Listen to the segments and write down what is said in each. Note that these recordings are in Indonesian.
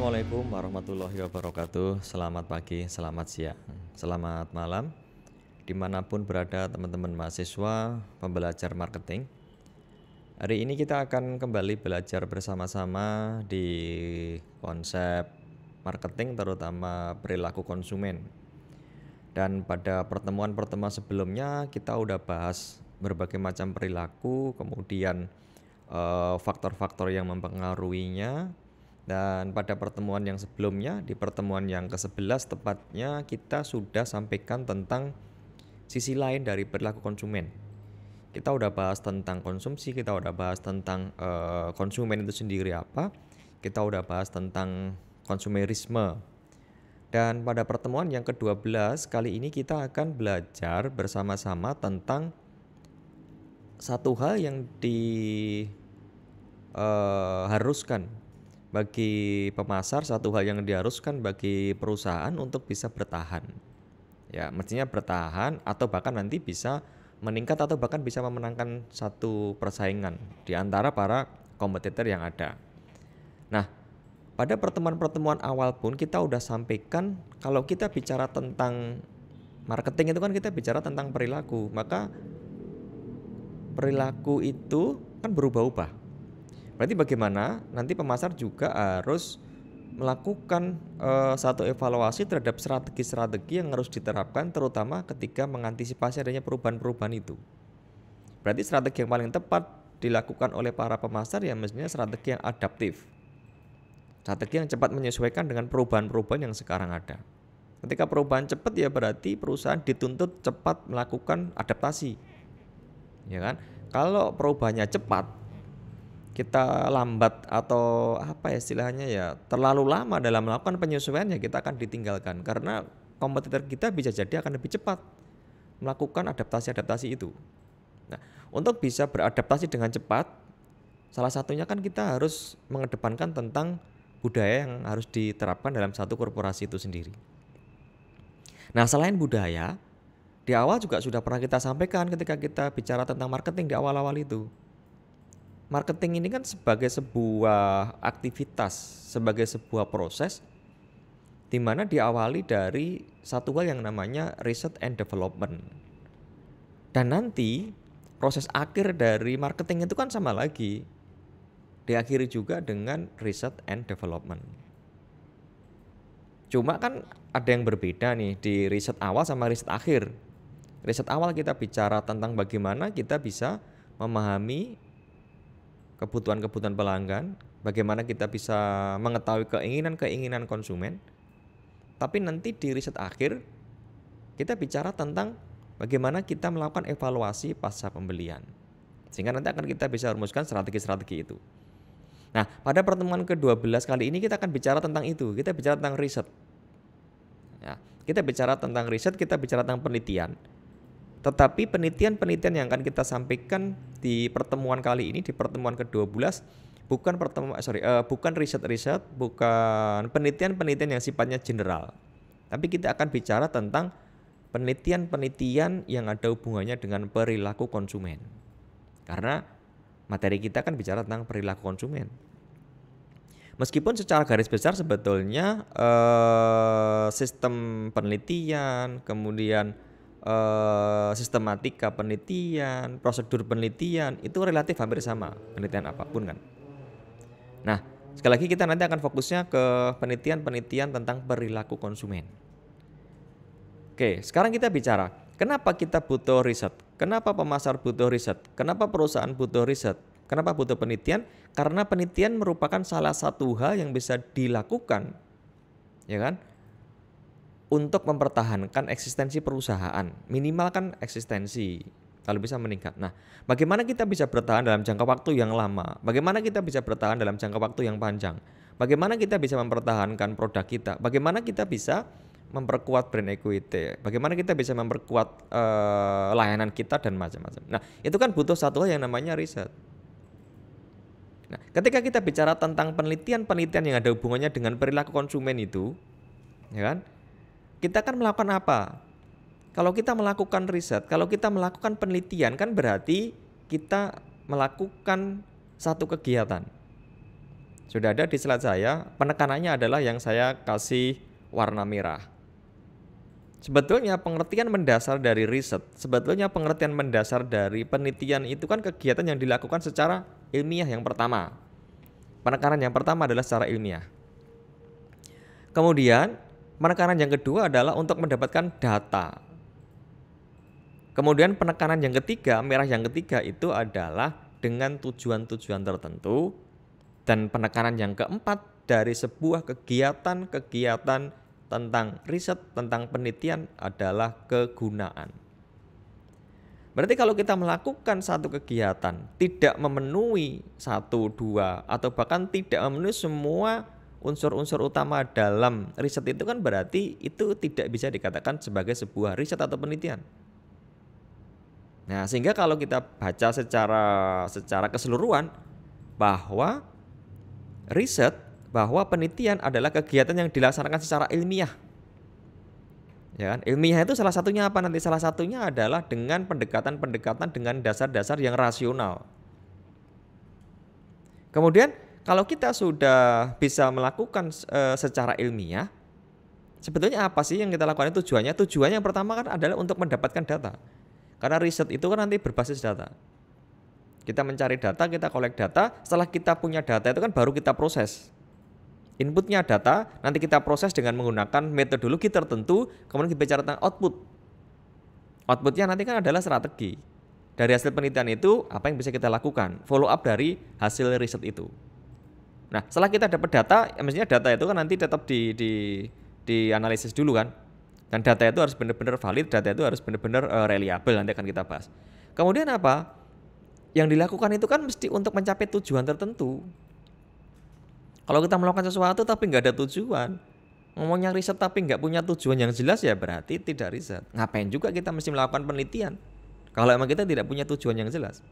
Assalamualaikum warahmatullahi wabarakatuh. Selamat pagi, selamat siang, selamat malam. Dimanapun berada teman-teman mahasiswa pembelajar marketing. Hari ini kita akan kembali belajar bersama-sama di konsep marketing, terutama perilaku konsumen. Dan pada pertemuan-pertemuan sebelumnya kita udah bahas berbagai macam perilaku, kemudian faktor-faktor yang mempengaruhinya. Dan pada pertemuan yang sebelumnya, di pertemuan yang ke-11 tepatnya, kita sudah sampaikan tentang sisi lain dari perilaku konsumen. Kita udah bahas tentang konsumsi, kita udah bahas tentang konsumen itu sendiri apa, kita udah bahas tentang konsumerisme. Dan pada pertemuan yang ke-12 kali ini kita akan belajar bersama-sama tentang satu hal yang diharuskan bagi pemasar, satu hal yang diharuskan bagi perusahaan untuk bisa bertahan. Ya, mestinya bertahan atau bahkan nanti bisa meningkat atau bahkan bisa memenangkan satu persaingan di antara para kompetitor yang ada. Nah, pada pertemuan-pertemuan awal pun kita udah sampaikan kalau kita bicara tentang marketing itu kan kita bicara tentang perilaku, maka perilaku itu kan berubah-ubah. Berarti bagaimana nanti pemasar juga harus melakukan satu evaluasi terhadap strategi-strategi yang harus diterapkan terutama ketika mengantisipasi adanya perubahan-perubahan itu. Berarti strategi yang paling tepat dilakukan oleh para pemasar ya mestinya strategi yang adaptif. Strategi yang cepat menyesuaikan dengan perubahan-perubahan yang sekarang ada. Ketika perubahan cepat ya berarti perusahaan dituntut cepat melakukan adaptasi. Ya kan? Kalau perubahannya cepat, kita lambat atau apa ya istilahnya ya terlalu lama dalam melakukan penyesuaian ya kita akan ditinggalkan karena kompetitor kita bisa jadi akan lebih cepat melakukan adaptasi-adaptasi itu. Nah, untuk bisa beradaptasi dengan cepat, salah satunya kan kita harus mengedepankan tentang budaya yang harus diterapkan dalam satu korporasi itu sendiri. Nah, selain budaya, di awal juga sudah pernah kita sampaikan ketika kita bicara tentang marketing di awal-awal itu. Marketing ini kan sebagai sebuah aktivitas, sebagai sebuah proses di mana diawali dari satu hal yang namanya research and development. Dan nanti proses akhir dari marketing itu kan sama lagi. Diakhiri juga dengan research and development. Cuma kan ada yang berbeda nih di riset awal sama riset akhir. Riset awal kita bicara tentang bagaimana kita bisa memahami kebutuhan-kebutuhan pelanggan, bagaimana kita bisa mengetahui keinginan-keinginan konsumen. Tapi nanti di riset akhir kita bicara tentang bagaimana kita melakukan evaluasi pasca pembelian. Sehingga nanti akan kita bisa rumuskan strategi-strategi itu. Nah, pada pertemuan ke-12 kali ini kita akan bicara tentang itu. Kita bicara tentang riset. Ya, kita bicara tentang riset, kita bicara tentang penelitian. Tetapi penelitian-penelitian yang akan kita sampaikan di pertemuan kali ini, di pertemuan ke-12, bukan riset-riset, bukan penelitian-penelitian yang sifatnya general. Tapi kita akan bicara tentang penelitian-penelitian yang ada hubungannya dengan perilaku konsumen. Karena materi kita kan bicara tentang perilaku konsumen. Meskipun secara garis besar sebetulnya sistem penelitian, kemudian sistematika penelitian, prosedur penelitian itu relatif hampir sama penelitian apapun kan. Nah, sekali lagi kita nanti akan fokusnya ke penelitian-penelitian tentang perilaku konsumen. Oke, sekarang kita bicara kenapa kita butuh riset, kenapa pemasar butuh riset, kenapa perusahaan butuh riset, kenapa butuh penelitian? Karena penelitian merupakan salah satu hal yang bisa dilakukan, ya kan? Untuk mempertahankan eksistensi perusahaan, minimal kan eksistensi, kalau bisa meningkat. Nah, bagaimana kita bisa bertahan dalam jangka waktu yang lama? Bagaimana kita bisa bertahan dalam jangka waktu yang panjang? Bagaimana kita bisa mempertahankan produk kita? Bagaimana kita bisa memperkuat brand equity? Bagaimana kita bisa memperkuat layanan kita dan macam-macam? Nah, itu kan butuh satu hal yang namanya riset. Nah, ketika kita bicara tentang penelitian-penelitian yang ada hubungannya dengan perilaku konsumen itu, ya kan? Kita akan melakukan apa? Kalau kita melakukan riset, kalau kita melakukan penelitian kan berarti kita melakukan satu kegiatan. Sudah ada di slide saya, penekanannya adalah yang saya kasih warna merah. Sebetulnya pengertian mendasar dari riset, sebetulnya pengertian mendasar dari penelitian itu kan kegiatan yang dilakukan secara ilmiah yang pertama. Penekanan yang pertama adalah secara ilmiah. Kemudian penekanan yang kedua adalah untuk mendapatkan data. Kemudian penekanan yang ketiga, merah yang ketiga itu adalah dengan tujuan-tujuan tertentu. Dan penekanan yang keempat dari sebuah kegiatan-kegiatan tentang riset, tentang penelitian adalah kegunaan. Berarti kalau kita melakukan satu kegiatan tidak memenuhi 1, 2 atau bahkan tidak memenuhi semua unsur-unsur utama dalam riset itu kan berarti itu tidak bisa dikatakan sebagai sebuah riset atau penelitian. Nah, sehingga kalau kita baca secara keseluruhan bahwa riset, bahwa penelitian adalah kegiatan yang dilaksanakan secara ilmiah. Ya kan? Ilmiah itu salah satunya apa nanti? Salah satunya adalah dengan pendekatan-pendekatan dengan dasar-dasar yang rasional. Kemudian kalau kita sudah bisa melakukan secara ilmiah, sebetulnya apa sih yang kita lakukan? Tujuannya yang pertama kan adalah untuk mendapatkan data. Karena riset itu kan nanti berbasis data. Kita mencari data, kita kolek data, setelah kita punya data itu kan baru kita proses. Inputnya data, nanti kita proses dengan menggunakan metodologi tertentu, kemudian kita bicara tentang output. Outputnya nanti kan adalah strategi. Dari hasil penelitian itu, apa yang bisa kita lakukan? Follow up dari hasil riset itu. Nah, setelah kita dapat data, mestinya data itu kan nanti tetap dianalisis dulu kan. Dan data itu harus benar-benar valid, data itu harus benar-benar reliable, nanti akan kita bahas. Kemudian apa? Yang dilakukan itu kan mesti untuk mencapai tujuan tertentu. Kalau kita melakukan sesuatu tapi nggak ada tujuan, ngomongnya riset tapi nggak punya tujuan yang jelas ya berarti tidak riset. Ngapain juga kita mesti melakukan penelitian kalau emang kita tidak punya tujuan yang jelas.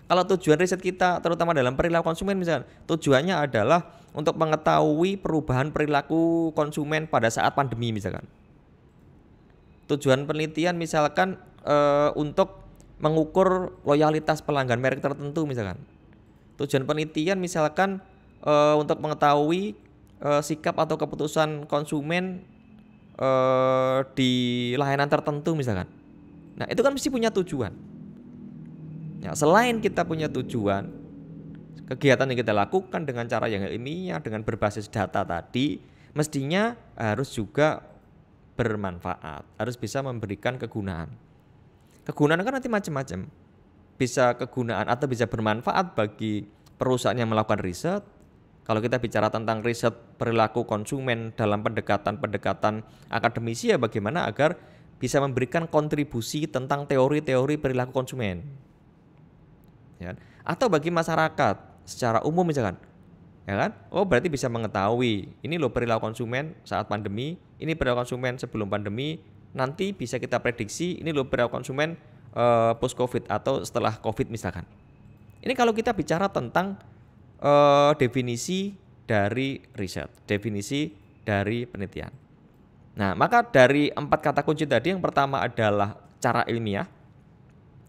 Kalau tujuan riset kita terutama dalam perilaku konsumen misalnya, tujuannya adalah untuk mengetahui perubahan perilaku konsumen pada saat pandemi misalkan. Tujuan penelitian misalkan untuk mengukur loyalitas pelanggan merek tertentu misalkan. Tujuan penelitian misalkan untuk mengetahui sikap atau keputusan konsumen di layanan tertentu misalkan. Nah, itu kan mesti punya tujuan. Ya, selain kita punya tujuan, kegiatan yang kita lakukan dengan cara yang ilmiah, dengan berbasis data tadi, mestinya harus juga bermanfaat, harus bisa memberikan kegunaan. Kegunaan kan nanti macam-macam. Bisa kegunaan atau bisa bermanfaat bagi perusahaan yang melakukan riset. Kalau kita bicara tentang riset perilaku konsumen dalam pendekatan akademisi ya bagaimana agar bisa memberikan kontribusi tentang teori-teori perilaku konsumen. Ya. Atau bagi masyarakat secara umum misalkan. Ya kan? Oh, berarti bisa mengetahui ini loh perilaku konsumen saat pandemi, ini perilaku konsumen sebelum pandemi. Nanti bisa kita prediksi ini loh perilaku konsumen post COVID atau setelah COVID misalkan. Ini kalau kita bicara tentang definisi dari riset, definisi dari penelitian. Nah, maka dari 4 kata kunci tadi yang pertama adalah cara ilmiah,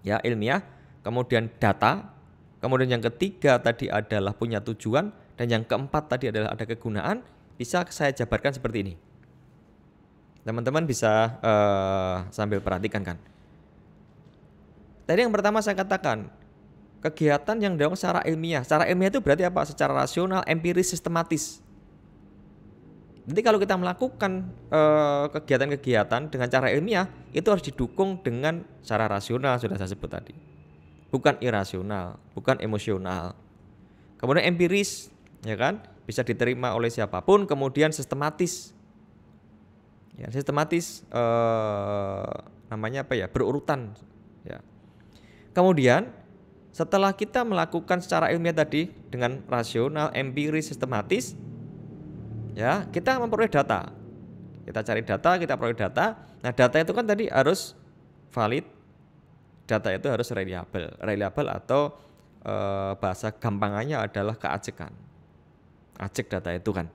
ya ilmiah, kemudian data, kemudian yang ketiga tadi adalah punya tujuan, dan yang keempat tadi adalah ada kegunaan. Bisa saya jabarkan seperti ini. Teman-teman bisa sambil perhatikan kan. Tadi yang pertama saya katakan, kegiatan yang dilakukan secara ilmiah. Secara ilmiah itu berarti apa? Secara rasional, empiris, sistematis. Jadi kalau kita melakukan kegiatan-kegiatan dengan cara ilmiah, itu harus didukung dengan cara rasional, sudah saya sebut tadi. Bukan irasional, bukan emosional. Kemudian empiris, ya kan? Bisa diterima oleh siapapun, kemudian sistematis. Ya, sistematis namanya apa ya? Berurutan, ya. Kemudian setelah kita melakukan secara ilmiah tadi dengan rasional, empiris, sistematis, ya, kita memperoleh data. Kita cari data, kita peroleh data. Nah, data itu kan tadi harus valid. Data itu harus reliable. Reliable atau bahasa gampangannya adalah keacekan. Acek data itu kan.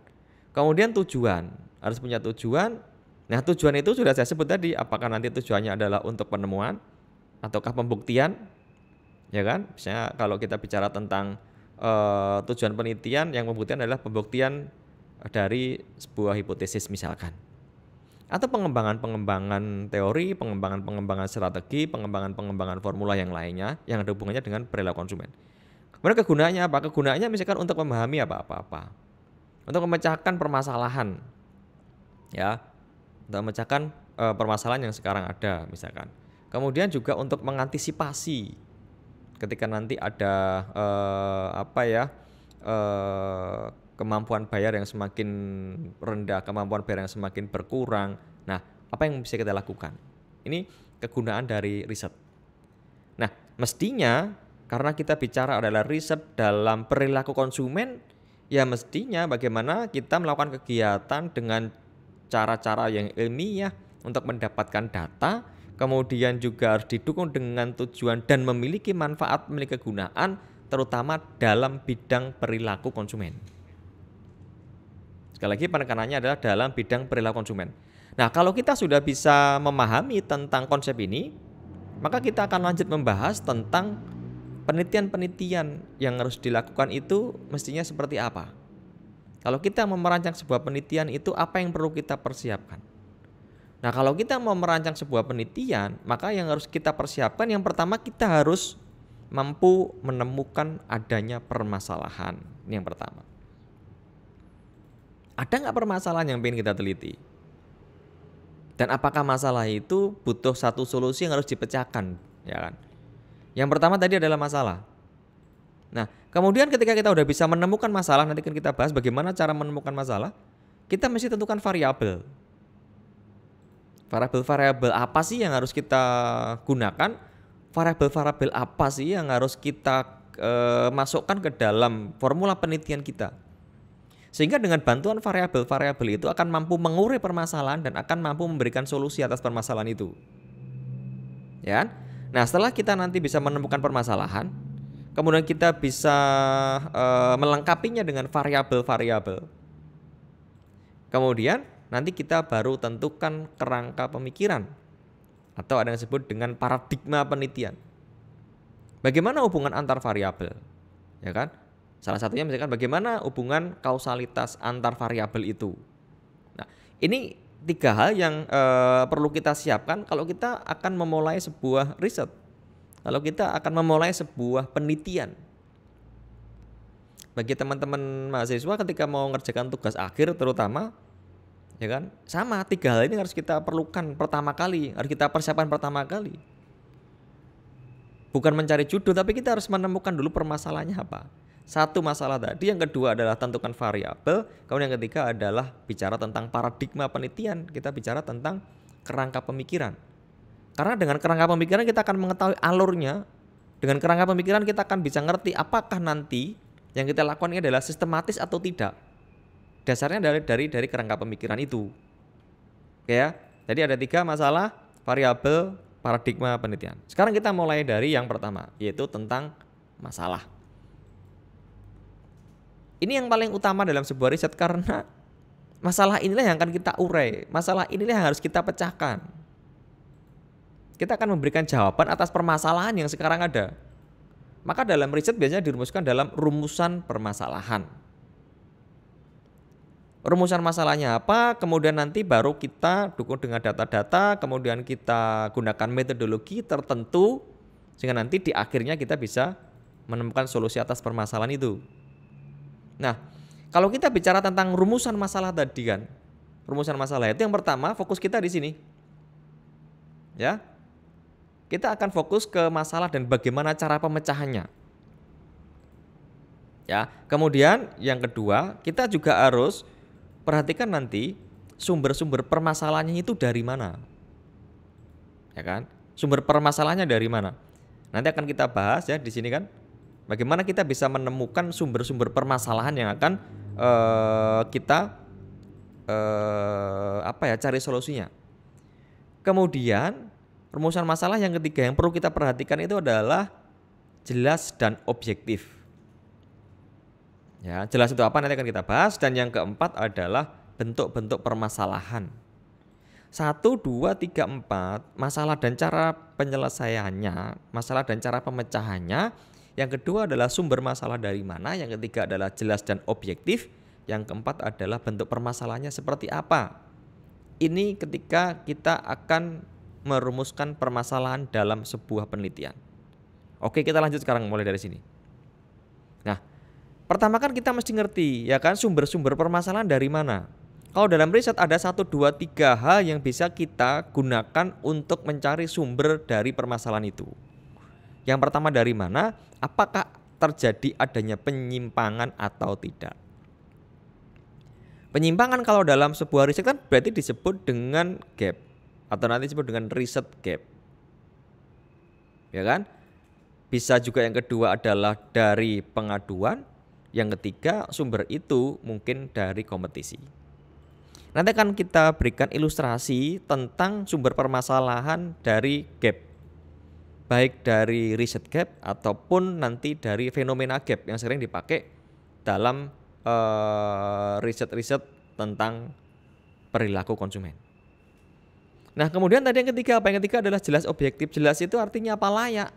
Kemudian tujuan, harus punya tujuan. Nah, tujuan itu sudah saya sebut tadi, apakah nanti tujuannya adalah untuk penemuan ataukah pembuktian? Ya kan? Misalnya kalau kita bicara tentang tujuan penelitian yang pembuktian adalah pembuktian dari sebuah hipotesis misalkan. Atau pengembangan teori, pengembangan strategi, pengembangan formula yang lainnya yang ada hubungannya dengan perilaku konsumen. Kemudian kegunaannya apa? Kegunaannya misalkan untuk memahami apa-apa. Untuk memecahkan permasalahan. Ya. Untuk memecahkan permasalahan yang sekarang ada misalkan. Kemudian juga untuk mengantisipasi ketika nanti ada kemampuan bayar yang semakin rendah, kemampuan bayar yang semakin berkurang. Nah, apa yang bisa kita lakukan? Ini kegunaan dari riset. Nah, mestinya karena kita bicara adalah riset dalam perilaku konsumen, ya mestinya bagaimana kita melakukan kegiatan dengan cara-cara yang ilmiah untuk mendapatkan data, kemudian juga harus didukung dengan tujuan dan memiliki manfaat, memiliki kegunaan, terutama dalam bidang perilaku konsumen. Sekali lagi penekanannya adalah dalam bidang perilaku konsumen. Nah, kalau kita sudah bisa memahami tentang konsep ini, maka kita akan lanjut membahas tentang penelitian-penelitian yang harus dilakukan itu mestinya seperti apa. Kalau kita mau merancang sebuah penelitian itu apa yang perlu kita persiapkan. Nah, kalau kita mau merancang sebuah penelitian, maka yang harus kita persiapkan yang pertama kita harus mampu menemukan adanya permasalahan. Ini yang pertama. Ada nggak permasalahan yang ingin kita teliti? Dan apakah masalah itu butuh satu solusi yang harus dipecahkan, ya kan? Yang pertama tadi adalah masalah. Nah, kemudian ketika kita udah bisa menemukan masalah, nanti kan kita bahas bagaimana cara menemukan masalah. Kita mesti tentukan variabel. Variabel apa sih yang harus kita gunakan? Variabel apa sih yang harus kita masukkan ke dalam formula penelitian kita? Sehingga dengan bantuan variabel-variabel itu akan mampu mengurai permasalahan dan akan mampu memberikan solusi atas permasalahan itu. Ya. Nah, setelah kita nanti bisa menemukan permasalahan, kemudian kita bisa melengkapinya dengan variabel-variabel. Kemudian nanti kita baru tentukan kerangka pemikiran atau ada yang disebut dengan paradigma penelitian. Bagaimana hubungan antar variabel? Ya kan? Salah satunya misalkan bagaimana hubungan kausalitas antar variabel itu. Nah, ini 3 hal yang perlu kita siapkan kalau kita akan memulai sebuah riset. Kalau kita akan memulai sebuah penelitian. Bagi teman-teman mahasiswa ketika mau mengerjakan tugas akhir terutama, ya kan? Sama 3 hal ini harus kita perlukan pertama kali, harus kita persiapkan pertama kali. Bukan mencari judul, tapi kita harus menemukan dulu permasalahannya apa. Satu masalah tadi, yang kedua adalah tentukan variabel, kemudian yang ketiga adalah bicara tentang paradigma penelitian, kita bicara tentang kerangka pemikiran. Karena dengan kerangka pemikiran kita akan mengetahui alurnya, dengan kerangka pemikiran kita akan bisa ngerti apakah nanti yang kita lakukan ini adalah sistematis atau tidak. Dasarnya dari kerangka pemikiran itu. Oke ya, jadi ada 3 masalah, variabel, paradigma penelitian. Sekarang kita mulai dari yang pertama, yaitu tentang masalah. Ini yang paling utama dalam sebuah riset karena masalah inilah yang akan kita urai, masalah inilah yang harus kita pecahkan. Kita akan memberikan jawaban atas permasalahan yang sekarang ada. Maka dalam riset biasanya dirumuskan dalam rumusan permasalahan. Rumusan masalahnya apa, kemudian nanti baru kita dukung dengan data-data, kemudian kita gunakan metodologi tertentu, sehingga nanti di akhirnya kita bisa menemukan solusi atas permasalahan itu. Nah, kalau kita bicara tentang rumusan masalah tadi kan, rumusan masalah itu yang pertama fokus kita di sini. Ya. Kita akan fokus ke masalah dan bagaimana cara pemecahannya. Ya, kemudian yang kedua, kita juga harus perhatikan nanti sumber-sumber permasalahannya itu dari mana. Ya kan? Sumber permasalahannya dari mana? Nanti akan kita bahas ya di sini kan. Bagaimana kita bisa menemukan sumber-sumber permasalahan yang akan kita cari solusinya. Kemudian rumusan masalah yang ketiga yang perlu kita perhatikan itu adalah jelas dan objektif. Ya, jelas itu apa nanti akan kita bahas. Dan yang keempat adalah bentuk-bentuk permasalahan. 1, 2, 3, 4 masalah dan cara penyelesaiannya, masalah dan cara pemecahannya Yang kedua adalah sumber masalah dari mana. Yang ketiga adalah jelas dan objektif. Yang keempat adalah bentuk permasalahannya seperti apa. Ini ketika kita akan merumuskan permasalahan dalam sebuah penelitian. Oke, kita lanjut sekarang mulai dari sini. Nah, pertama kan kita mesti ngerti ya kan sumber-sumber permasalahan dari mana. Kalau dalam riset ada 1, 2, 3 hal yang bisa kita gunakan untuk mencari sumber dari permasalahan itu. Yang pertama dari mana? Apakah terjadi adanya penyimpangan atau tidak? Penyimpangan kalau dalam sebuah riset kan berarti disebut dengan gap atau nanti disebut dengan riset gap. Ya kan? Bisa juga yang kedua adalah dari pengaduan, yang ketiga sumber itu mungkin dari kompetisi. Nanti akan kita berikan ilustrasi tentang sumber permasalahan dari gap. Baik dari riset gap ataupun nanti dari fenomena gap yang sering dipakai dalam riset-riset tentang perilaku konsumen. Nah, kemudian tadi yang ketiga apa? Yang ketiga adalah jelas objektif. Jelas itu artinya apa? Layak.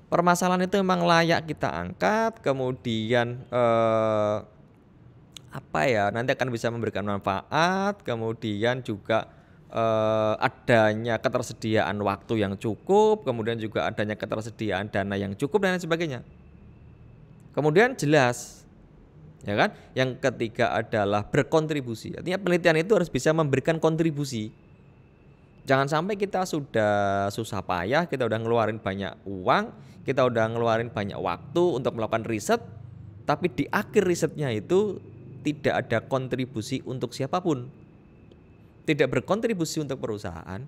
Permasalahan itu memang layak kita angkat, kemudian nanti akan bisa memberikan manfaat, kemudian juga adanya ketersediaan waktu yang cukup, kemudian juga adanya ketersediaan dana yang cukup dan lain sebagainya. Kemudian jelas, ya kan? Yang ketiga adalah berkontribusi. Artinya penelitian itu harus bisa memberikan kontribusi. Jangan sampai kita sudah susah payah, kita udah ngeluarin banyak uang, kita udah ngeluarin banyak waktu untuk melakukan riset, tapi di akhir risetnya itu tidak ada kontribusi untuk siapapun. Tidak berkontribusi untuk perusahaan,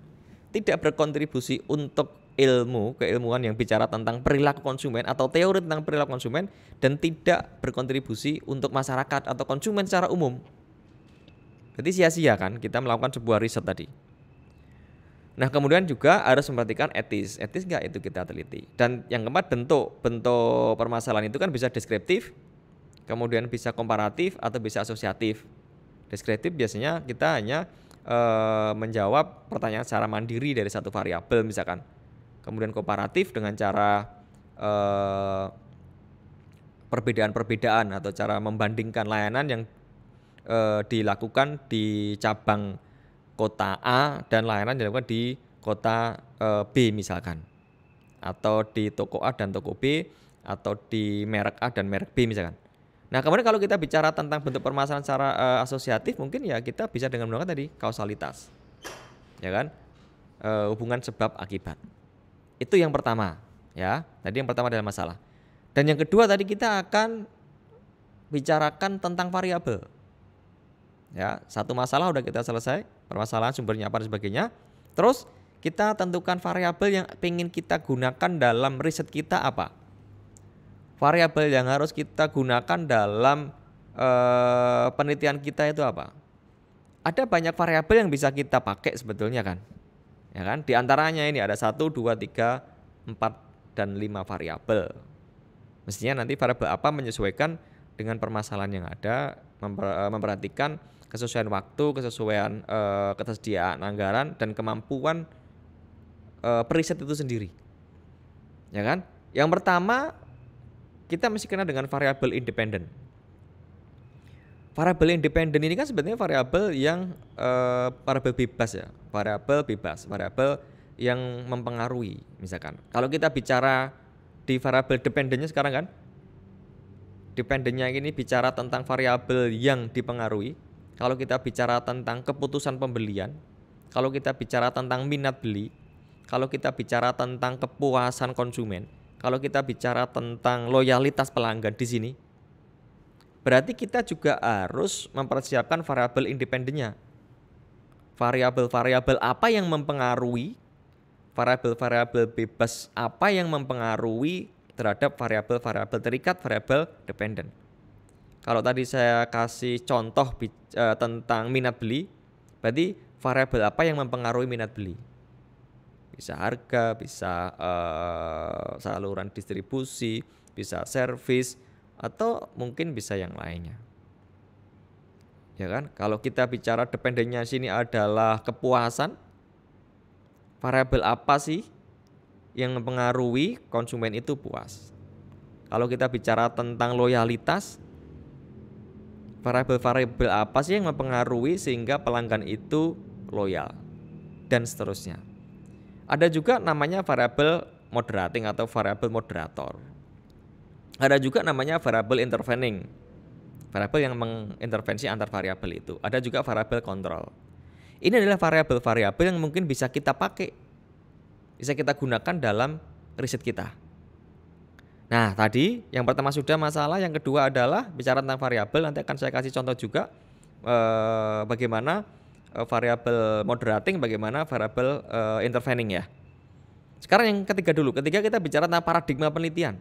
tidak berkontribusi untuk keilmuan yang bicara tentang perilaku konsumen atau teori tentang perilaku konsumen, dan tidak berkontribusi untuk masyarakat atau konsumen secara umum. Jadi sia-sia kan kita melakukan sebuah riset tadi. Nah, kemudian juga harus memperhatikan etis. Etis enggak itu kita teliti. Dan yang keempat bentuk permasalahan itu kan bisa deskriptif, kemudian bisa komparatif atau bisa asosiatif. Deskriptif biasanya kita hanya menjawab pertanyaan secara mandiri dari satu variabel misalkan. Kemudian komparatif dengan cara perbedaan-perbedaan atau cara membandingkan layanan yang dilakukan di cabang kota A dan layanan yang dilakukan di kota B misalkan, atau di toko A dan toko B, atau di merek A dan merek B misalkan. Nah, kemudian kalau kita bicara tentang bentuk permasalahan secara asosiatif, mungkin ya kita bisa dengan menggunakan tadi kausalitas, ya kan, hubungan sebab akibat. Itu yang pertama, ya. Tadi yang pertama adalah masalah. Dan yang kedua tadi kita akan bicarakan tentang variabel. Ya, satu masalah udah kita selesai, permasalahan sumbernya apa dan sebagainya. Terus kita tentukan variabel yang ingin kita gunakan dalam riset kita apa. Variabel yang harus kita gunakan dalam penelitian kita itu apa. Ada banyak variabel yang bisa kita pakai sebetulnya kan. Ya kan? Di antaranya ini ada 1, 2, 3, 4, dan 5 variabel. Mestinya nanti variabel apa menyesuaikan dengan permasalahan yang ada, memperhatikan kesesuaian waktu, kesesuaian ketersediaan anggaran dan kemampuan periset itu sendiri. Ya kan? Yang pertama kita mesti kenal dengan variabel independen. Variabel independen ini kan sebenarnya variabel yang variabel bebas ya, variabel yang mempengaruhi. Misalkan, kalau kita bicara di variabel dependennya sekarang kan, dependennya ini bicara tentang variabel yang dipengaruhi. Kalau kita bicara tentang keputusan pembelian, kalau kita bicara tentang minat beli, kalau kita bicara tentang kepuasan konsumen, kalau kita bicara tentang loyalitas pelanggan di sini, berarti kita juga harus mempersiapkan variabel independennya. Variabel-variabel apa yang mempengaruhi, variabel-variabel bebas apa yang mempengaruhi terhadap variabel-variabel terikat, variabel dependen. Kalau tadi saya kasih contoh tentang minat beli, berarti variabel apa yang mempengaruhi minat beli? Bisa harga, bisa saluran distribusi, bisa servis, atau mungkin bisa yang lainnya. Ya kan? Kalau kita bicara dependennya sini adalah kepuasan, variabel apa sih yang mempengaruhi konsumen itu puas. Kalau kita bicara tentang loyalitas, variabel-variabel apa sih yang mempengaruhi sehingga pelanggan itu loyal dan seterusnya. Ada juga namanya variabel moderating atau variabel moderator. Ada juga namanya variabel intervening, variabel yang mengintervensi antar variabel itu. Ada juga variabel kontrol. Ini adalah variabel-variabel yang mungkin bisa kita pakai, bisa kita gunakan dalam riset kita. Nah, tadi yang pertama sudah masalah, yang kedua adalah bicara tentang variabel. Nanti akan saya kasih contoh juga bagaimana variabel moderating, bagaimana variabel intervening ya. Sekarang yang ketiga dulu, ketika kita bicara tentang paradigma penelitian.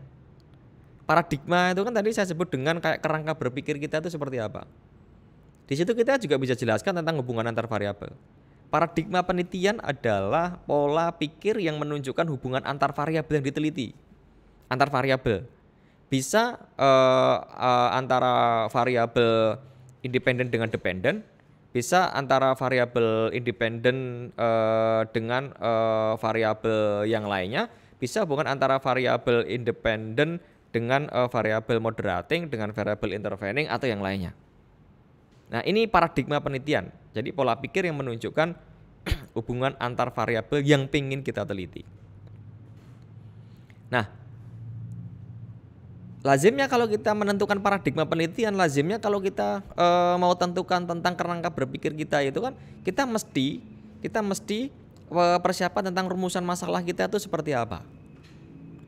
Paradigma itu kan tadi saya sebut dengan kayak kerangka berpikir kita itu seperti apa. Di situ kita juga bisa jelaskan tentang hubungan antar variabel. Paradigma penelitian adalah pola pikir yang menunjukkan hubungan antar variabel yang diteliti. Antar variabel bisa antara variabel independen dengan dependen, bisa antara variabel independen dengan variabel yang lainnya, bisa hubungan antara variabel independen dengan variabel moderating, dengan variabel intervening atau yang lainnya. Nah, ini paradigma penelitian. Jadi pola pikir yang menunjukkan hubungan antar variabel yang ingin kita teliti. Nah, lazimnya kalau kita menentukan paradigma penelitian, lazimnya kalau kita mau tentukan tentang kerangka berpikir kita itu kan kita mesti persiapan tentang rumusan masalah kita itu seperti apa.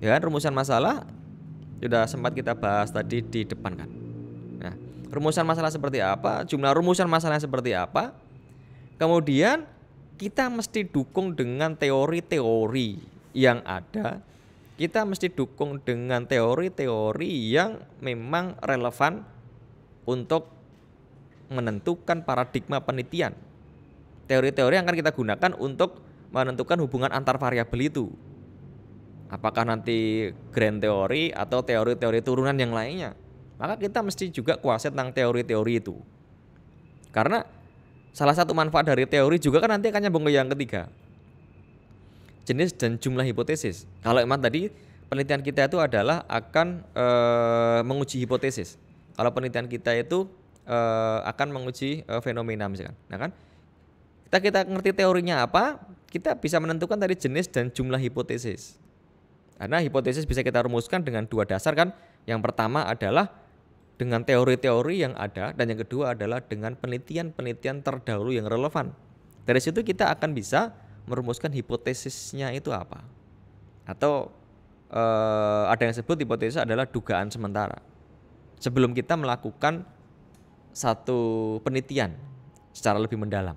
Ya kan, rumusan masalah sudah sempat kita bahas tadi di depan kan. Nah, rumusan masalah seperti apa, jumlah rumusan masalah seperti apa. Kemudian kita mesti dukung dengan teori-teori yang ada. Kita mesti dukung dengan teori-teori yang memang relevan untuk menentukan paradigma penelitian. Teori-teori yang akan kita gunakan untuk menentukan hubungan antar variabel itu. Apakah nanti grand teori atau teori-teori turunan yang lainnya. Maka kita mesti juga kuasai tentang teori-teori itu. Karena salah satu manfaat dari teori juga kan nanti akan nyambung ke yang ketiga. Jenis dan jumlah hipotesis. Kalau emang tadi penelitian kita itu adalah akan menguji hipotesis. Kalau penelitian kita itu akan menguji fenomena misalkan. Nah kan, kita ngerti teorinya apa, kita bisa menentukan tadi jenis dan jumlah hipotesis. Karena hipotesis bisa kita rumuskan dengan dua dasar kan. Yang pertama adalah dengan teori-teori yang ada, dan yang kedua adalah dengan penelitian-penelitian terdahulu yang relevan. Dari situ kita akan bisa merumuskan hipotesisnya itu apa. Atau ada yang sebut hipotesis adalah dugaan sementara. Sebelum kita melakukan satu penelitian secara lebih mendalam.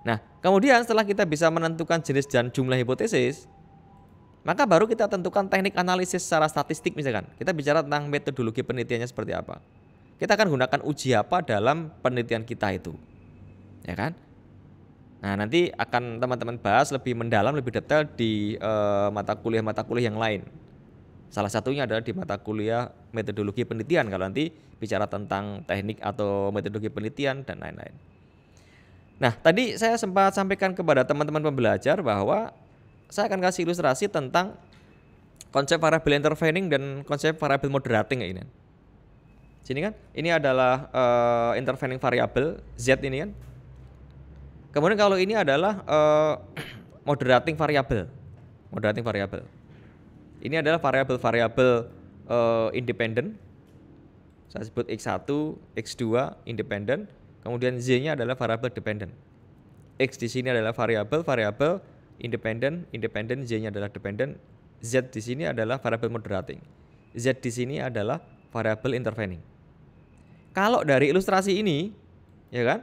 Nah, kemudian setelah kita bisa menentukan jenis dan jumlah hipotesis, maka baru kita tentukan teknik analisis secara statistik misalkan. Kita bicara tentang metodologi penelitiannya seperti apa. Kita akan gunakan uji apa dalam penelitian kita itu. Ya kan? Nah, nanti akan teman-teman bahas lebih mendalam, lebih detail di mata kuliah yang lain. Salah satunya adalah di mata kuliah metodologi penelitian kalau nanti bicara tentang teknik atau metodologi penelitian dan lain-lain. Nah, tadi saya sempat sampaikan kepada teman-teman pembelajar bahwa saya akan kasih ilustrasi tentang konsep variabel intervening dan konsep variabel moderating ini. Sini kan, ini adalah intervening variabel Z ini kan. Kemudian kalau ini adalah moderating variabel. Moderating variabel. Ini adalah variabel-variabel independen. Saya sebut X1, X2 independen. Kemudian Z-nya adalah variabel dependen. X di sini adalah variabel independen, Z-nya adalah dependen. Z di sini adalah variabel moderating. Z di sini adalah variabel intervening. Kalau dari ilustrasi ini, ya kan,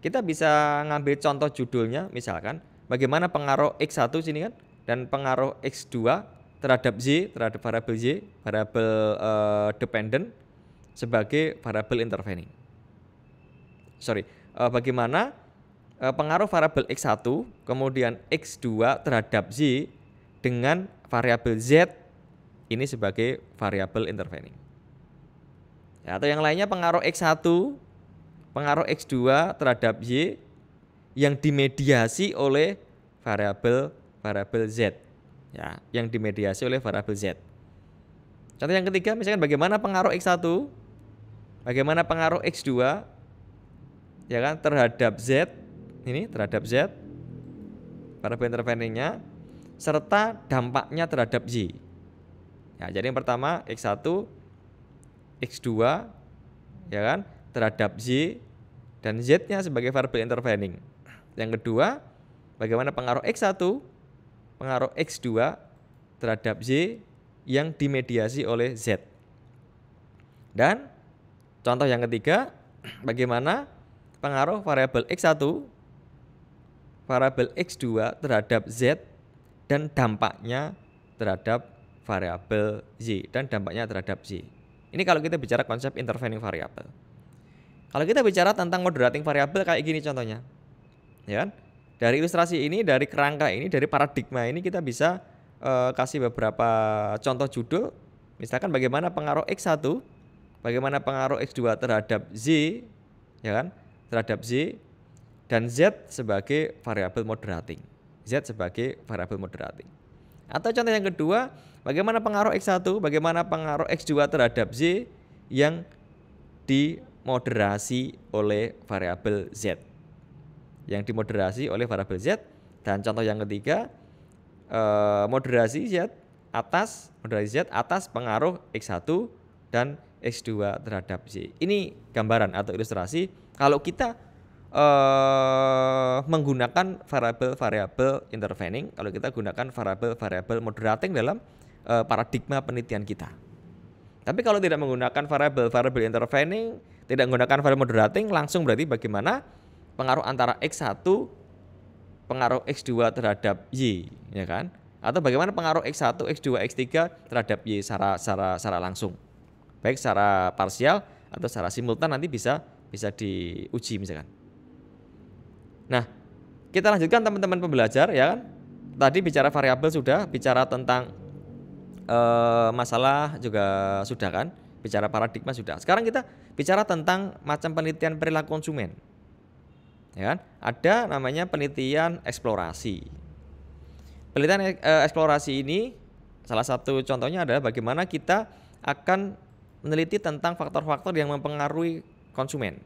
kita bisa ngambil contoh judulnya, misalkan bagaimana pengaruh X1 sini kan, dan pengaruh X2 terhadap Z, terhadap variabel Z, variabel dependen sebagai variabel intervening. Bagaimana pengaruh variabel X1 kemudian X2 terhadap Z dengan variabel Z ini sebagai variabel intervening. Ya, atau yang lainnya pengaruh X1, pengaruh X2 terhadap Y yang dimediasi oleh variabel Z. ya, yang dimediasi oleh variabel Z. Contoh yang ketiga misalkan bagaimana pengaruh X1, bagaimana pengaruh X2 ya kan terhadap Z, ini terhadap Z variabel interveningnya serta dampaknya terhadap Y. Ya, jadi yang pertama X1, X2 ya kan terhadap Y dan Z-nya sebagai variabel intervening. Yang kedua, bagaimana pengaruh X1, pengaruh X2 terhadap Y yang dimediasi oleh Z. Dan contoh yang ketiga, bagaimana pengaruh variabel X1, variabel X2 terhadap Z dan dampaknya terhadap variabel Y dan dampaknya terhadap Y. Ini kalau kita bicara konsep intervening variabel. Kalau kita bicara tentang moderating variabel kayak gini contohnya. Ya kan? Dari ilustrasi ini, dari kerangka ini, dari paradigma ini kita bisa kasih beberapa contoh judul. Misalkan bagaimana pengaruh X1, bagaimana pengaruh X2 terhadap Z, ya kan? Terhadap Z dan Z sebagai variabel moderating. Z sebagai variabel moderating. Atau contoh yang kedua, bagaimana pengaruh X1, bagaimana pengaruh X2 terhadap Z yang dimoderasi oleh variabel Z. Yang dimoderasi oleh variabel Z. Dan contoh yang ketiga, moderasi Z atas pengaruh X1 dan X2 terhadap Z. Ini gambaran atau ilustrasi kalau kita menggunakan variabel-variabel intervening, kalau kita gunakan variabel-variabel moderating dalam paradigma penelitian kita. Tapi kalau tidak menggunakan variabel-variabel intervening, tidak menggunakan variabel moderating, langsung berarti bagaimana pengaruh antara X1, pengaruh X2 terhadap Y, ya kan? Atau bagaimana pengaruh X1, X2, X3 terhadap Y secara langsung. Baik secara parsial atau secara simultan nanti bisa diuji misalkan. Nah, kita lanjutkan teman-teman pembelajar ya kan. Tadi bicara variabel sudah, bicara tentang masalah juga sudah kan, bicara paradigma sudah. Sekarang kita bicara tentang macam penelitian perilaku konsumen. Ya kan? Ada namanya penelitian eksplorasi. Penelitian eksplorasi ini salah satu contohnya adalah bagaimana kita akan meneliti tentang faktor-faktor yang mempengaruhi konsumen.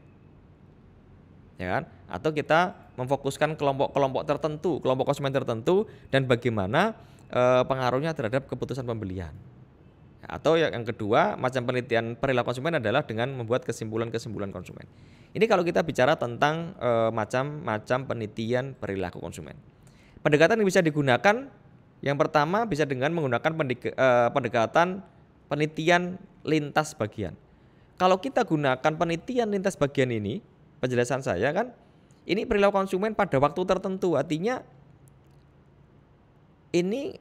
Ya kan? Atau kita memfokuskan kelompok-kelompok tertentu, kelompok konsumen tertentu dan bagaimana pengaruhnya terhadap keputusan pembelian. Atau yang kedua, macam penelitian perilaku konsumen adalah dengan membuat kesimpulan-kesimpulan konsumen. Ini kalau kita bicara tentang macam-macam penelitian perilaku konsumen. Pendekatan yang bisa digunakan, yang pertama bisa dengan menggunakan pendekatan penelitian lintas bagian. Kalau kita gunakan penelitian lintas bagian ini, penjelasan saya kan, ini perilaku konsumen pada waktu tertentu, artinya ini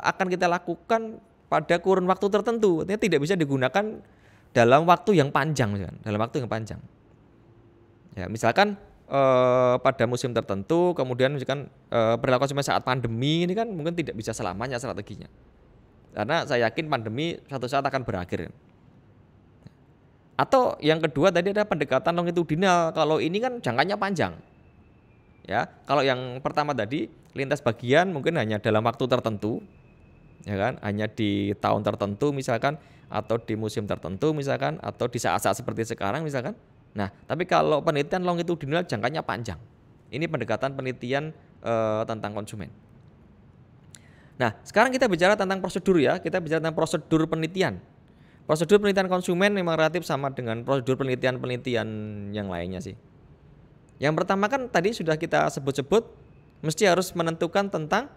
akan kita lakukan pada kurun waktu tertentu, artinya tidak bisa digunakan dalam waktu yang panjang, Ya, misalkan pada musim tertentu, kemudian misalkan perilaku konsumen saat pandemi ini kan mungkin tidak bisa selamanya strateginya, karena saya yakin pandemi suatu saat akan berakhir. Atau yang kedua tadi ada pendekatan longitudinal, kalau ini kan jangkanya panjang. Ya, kalau yang pertama tadi lintas bagian mungkin hanya dalam waktu tertentu, ya kan, hanya di tahun tertentu misalkan, atau di musim tertentu misalkan, atau di saat-saat seperti sekarang misalkan. Nah, tapi kalau penelitian longitudinal jangkanya panjang. Ini pendekatan penelitian tentang konsumen. Nah, sekarang kita bicara tentang prosedur ya, kita bicara tentang prosedur penelitian. Prosedur penelitian konsumen memang relatif sama dengan prosedur penelitian yang lainnya sih. Yang pertama kan tadi sudah kita sebut-sebut, mesti harus menentukan tentang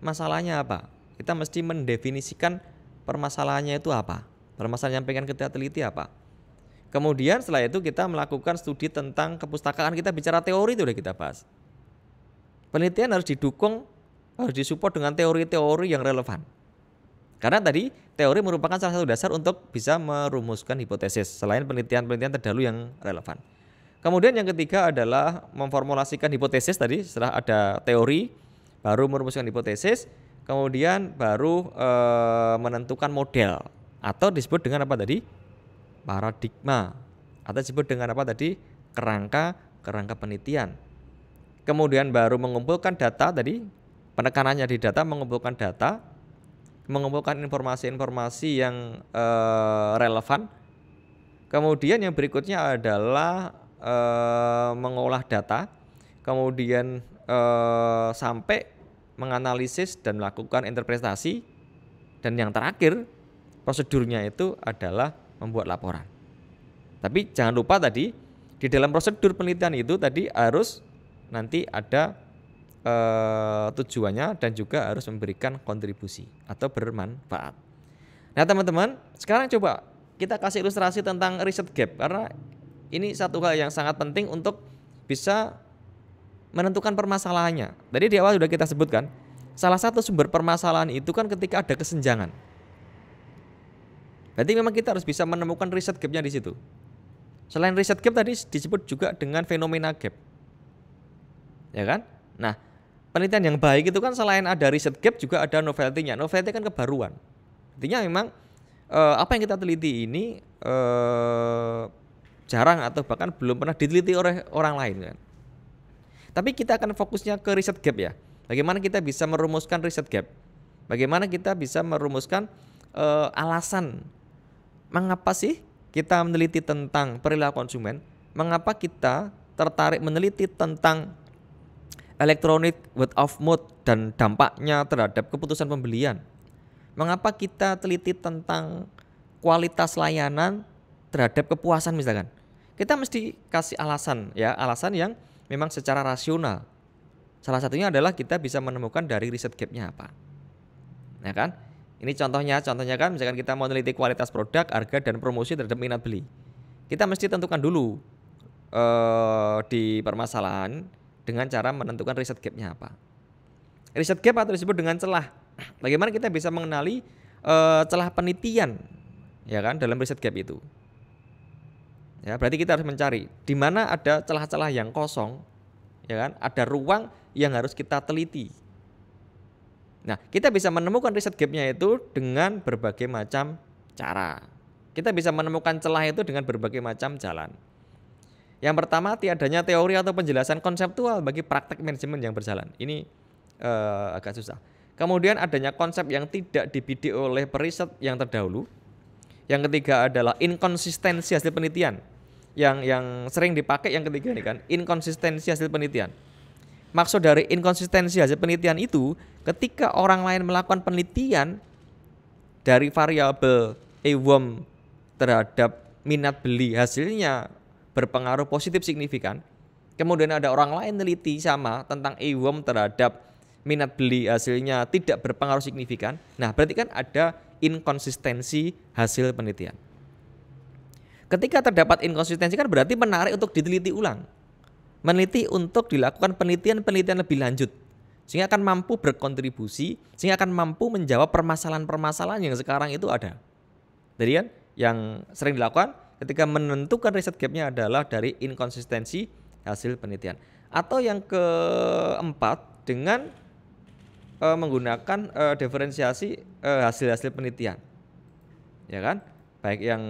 masalahnya apa. Kita mesti mendefinisikan permasalahannya itu apa, permasalahan yang pengen kita teliti apa. Kemudian setelah itu kita melakukan studi tentang kepustakaan, kita bicara teori itu udah kita bahas. Penelitian harus didukung, harus disupport dengan teori-teori yang relevan. Karena tadi teori merupakan salah satu dasar untuk bisa merumuskan hipotesis selain penelitian-penelitian terdahulu yang relevan. Kemudian yang ketiga adalah memformulasikan hipotesis tadi, setelah ada teori baru merumuskan hipotesis, kemudian baru menentukan model atau disebut dengan apa tadi? Paradigma, atau disebut dengan apa tadi? Kerangka penelitian. Kemudian baru mengumpulkan data tadi, Penekanannya di data, mengumpulkan data, mengumpulkan informasi-informasi yang relevan. Kemudian yang berikutnya adalah mengolah data, kemudian sampai menganalisis dan melakukan interpretasi, dan yang terakhir prosedurnya itu adalah membuat laporan. Tapi jangan lupa tadi di dalam prosedur penelitian itu tadi harus nanti ada tujuannya dan juga harus memberikan kontribusi atau bermanfaat. Nah teman-teman, sekarang coba kita kasih ilustrasi tentang riset gap, karena ini satu hal yang sangat penting untuk bisa menentukan permasalahannya. Tadi di awal sudah kita sebutkan, salah satu sumber permasalahan itu kan ketika ada kesenjangan. Berarti memang kita harus bisa menemukan riset gapnya di situ. Selain riset gap tadi disebut juga dengan fenomena gap, ya kan? Nah, penelitian yang baik itu kan selain ada riset gap juga ada novelty-nya. Novelty kan kebaruan. Artinya memang apa yang kita teliti ini jarang atau bahkan belum pernah diteliti oleh orang lain kan. Tapi kita akan fokusnya ke riset gap ya. Bagaimana kita bisa merumuskan riset gap? Bagaimana kita bisa merumuskan alasan mengapa sih kita meneliti tentang perilaku konsumen? Mengapa kita tertarik meneliti tentang electronic word of mouth dan dampaknya terhadap keputusan pembelian? Mengapa kita teliti tentang kualitas layanan terhadap kepuasan misalkan? Kita mesti kasih alasan ya, alasan yang memang secara rasional. Salah satunya adalah kita bisa menemukan dari riset gap-nya apa. Ya kan? Ini contohnya kan misalkan kita mau meneliti kualitas produk, harga dan promosi terhadap minat beli. Kita mesti tentukan dulu di permasalahan dengan cara menentukan riset gap-nya apa. Riset gap atau disebut dengan celah. Bagaimana kita bisa mengenali celah penelitian ya kan dalam riset gap itu. Ya, berarti kita harus mencari di mana ada celah-celah yang kosong, ya kan? Ada ruang yang harus kita teliti. Nah, kita bisa menemukan riset gap-nya itu dengan berbagai macam cara. Kita bisa menemukan celah itu dengan berbagai macam jalan. Yang pertama, tiadanya teori atau penjelasan konseptual bagi praktek manajemen yang berjalan. Ini agak susah. Kemudian adanya konsep yang tidak dibidik oleh periset yang terdahulu. Yang ketiga adalah inkonsistensi hasil penelitian. Yang sering dipakai yang ketiga ini kan, inkonsistensi hasil penelitian. Maksud dari inkonsistensi hasil penelitian itu ketika orang lain melakukan penelitian dari variabel EWOM terhadap minat beli hasilnya berpengaruh positif signifikan. Kemudian ada orang lain neliti sama tentang EWOM terhadap minat beli hasilnya tidak berpengaruh signifikan. Nah, berarti kan ada inkonsistensi hasil penelitian. Ketika terdapat inkonsistensi kan berarti menarik untuk diteliti ulang. Meneliti untuk dilakukan penelitian-penelitian lebih lanjut. Sehingga akan mampu berkontribusi, sehingga akan mampu menjawab permasalahan-permasalahan yang sekarang itu ada. Jadi kan yang sering dilakukan ketika menentukan riset gap-nya adalah dari inkonsistensi hasil penelitian. Atau yang keempat dengan menggunakan diferensiasi hasil-hasil penelitian. Ya kan? Baik yang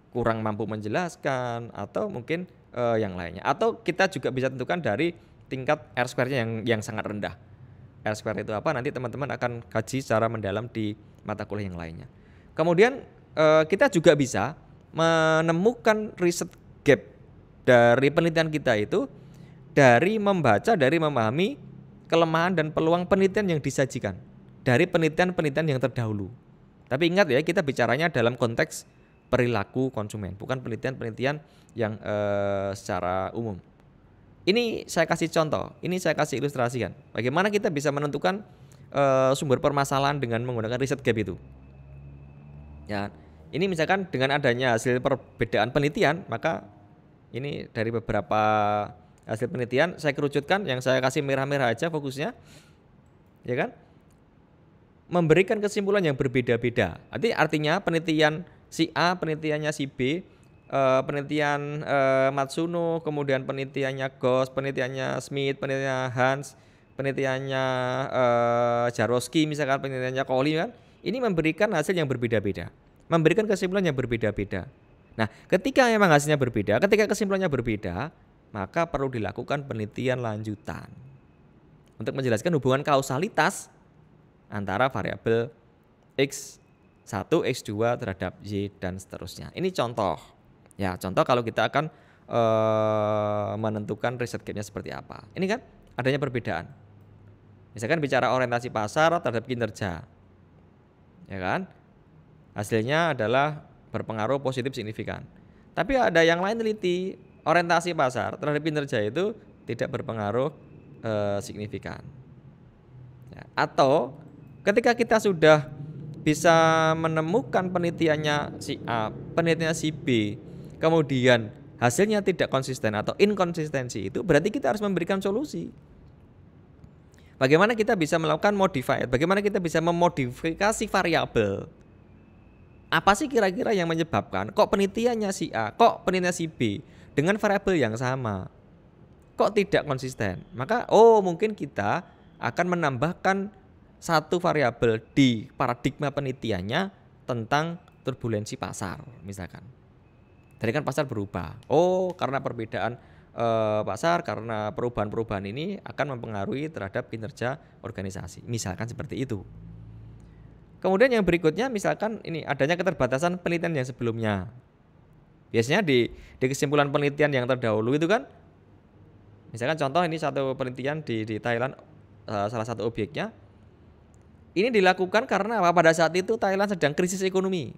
kurang mampu menjelaskan atau mungkin yang lainnya. Atau kita juga bisa tentukan dari tingkat R-square-nya yang sangat rendah. R-square itu apa? Nanti teman-teman akan kaji secara mendalam di mata kuliah yang lainnya. Kemudian kita juga bisa menemukan riset gap dari penelitian kita itu dari membaca, dari memahami kelemahan dan peluang penelitian yang disajikan dari penelitian-penelitian yang terdahulu. Tapi ingat ya, kita bicaranya dalam konteks perilaku konsumen, bukan penelitian-penelitian yang secara umum. Ini saya kasih contoh, ini saya kasih ilustrasikan. Bagaimana kita bisa menentukan sumber permasalahan dengan menggunakan riset gap itu. Ya, ini misalkan dengan adanya hasil perbedaan penelitian, maka ini dari beberapa hasil penelitian saya kerucutkan, yang saya kasih merah-merah aja fokusnya, ya kan? Memberikan kesimpulan yang berbeda-beda. Artinya penelitian si A, penelitiannya si B, penelitian Matsuno, kemudian penelitiannya Ghosh, penelitiannya Smith, penelitiannya Hans, penelitiannya Jarowski, misalkan penelitiannya Kohli kan, ini memberikan hasil yang berbeda-beda, memberikan kesimpulan yang berbeda-beda. Nah, ketika memang hasilnya berbeda, ketika kesimpulannya berbeda, maka perlu dilakukan penelitian lanjutan. untuk menjelaskan hubungan kausalitas antara variabel X1, X2 terhadap Y dan seterusnya. Ini contoh. Ya, contoh kalau kita akan menentukan riset gapnya seperti apa. Ini kan adanya perbedaan. Misalkan bicara orientasi pasar terhadap kinerja. Ya kan? Hasilnya adalah berpengaruh positif signifikan. Tapi ada yang lain teliti, orientasi pasar terhadap kinerja itu tidak berpengaruh signifikan. Ya, atau ketika kita sudah bisa menemukan penelitiannya si A, penelitiannya si B, kemudian hasilnya tidak konsisten atau inkonsistensi, itu berarti kita harus memberikan solusi. Bagaimana kita bisa melakukan modified? Bagaimana kita bisa memodifikasi variabel? Apa sih kira-kira yang menyebabkan kok penelitiannya si A, kok penelitiannya si B dengan variabel yang sama, kok tidak konsisten? Maka mungkin kita akan menambahkan satu variabel di paradigma penelitiannya tentang turbulensi pasar misalkan. Tadi kan pasar berubah. Karena perbedaan pasar, karena perubahan-perubahan ini akan mempengaruhi terhadap kinerja organisasi. Misalkan seperti itu. Kemudian yang berikutnya misalkan ini adanya keterbatasan penelitian yang sebelumnya. Biasanya di kesimpulan penelitian yang terdahulu itu kan, misalkan contoh ini satu penelitian di Thailand, salah satu objeknya. Ini dilakukan karena apa? Pada saat itu Thailand sedang krisis ekonomi.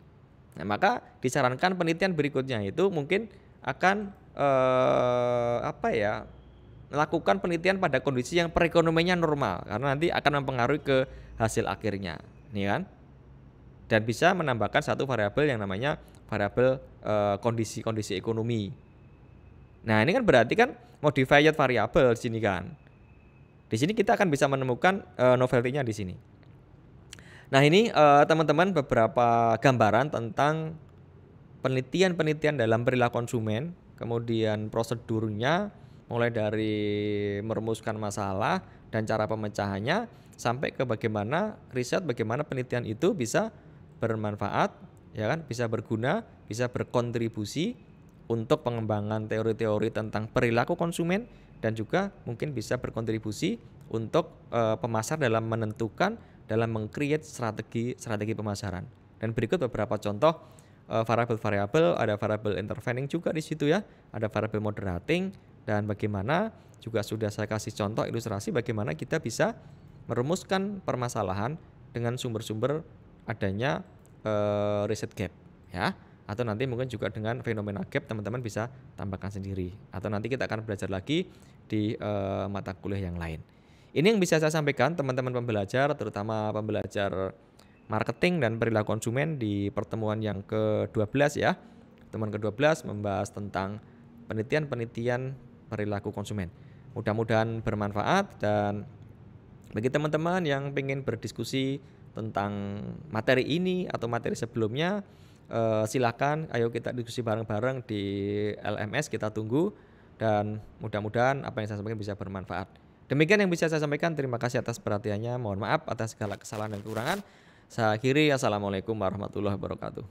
Nah, maka disarankan penelitian berikutnya itu mungkin akan melakukan penelitian pada kondisi yang perekonomiannya normal, karena nanti akan mempengaruhi ke hasil akhirnya, nih kan? Dan bisa menambahkan satu variabel yang namanya variabel kondisi ekonomi. Nah, ini kan berarti kan modified variabel di sini kan. Di sini kita akan bisa menemukan novelty-nya di sini. Nah, ini teman-teman beberapa gambaran tentang penelitian dalam perilaku konsumen, kemudian prosedurnya mulai dari merumuskan masalah dan cara pemecahannya sampai ke bagaimana riset, bagaimana penelitian itu bisa bermanfaat, ya kan, bisa berguna, bisa berkontribusi untuk pengembangan teori-teori tentang perilaku konsumen dan juga mungkin bisa berkontribusi untuk pemasar dalam menentukan, dalam meng-create strategi pemasaran. Dan berikut beberapa contoh variabel-variabel, ada variabel intervening juga di situ ya, ada variabel moderating, dan bagaimana juga sudah saya kasih contoh ilustrasi bagaimana kita bisa merumuskan permasalahan dengan sumber-sumber adanya riset gap ya, atau nanti mungkin juga dengan fenomena gap teman-teman bisa tambahkan sendiri, atau nanti kita akan belajar lagi di mata kuliah yang lain. Ini yang bisa saya sampaikan teman-teman pembelajar, terutama pembelajar marketing dan perilaku konsumen di pertemuan yang ke-12 ya. Pertemuan ke-12 membahas tentang penelitian perilaku konsumen. Mudah-mudahan bermanfaat, dan bagi teman-teman yang ingin berdiskusi tentang materi ini atau materi sebelumnya, silakan ayo kita diskusi bareng-bareng di LMS, kita tunggu, dan mudah-mudahan apa yang saya sampaikan bisa bermanfaat. Demikian yang bisa saya sampaikan. Terima kasih atas perhatiannya. Mohon maaf atas segala kesalahan dan kekurangan. Saya akhiri. Assalamualaikum warahmatullahi wabarakatuh.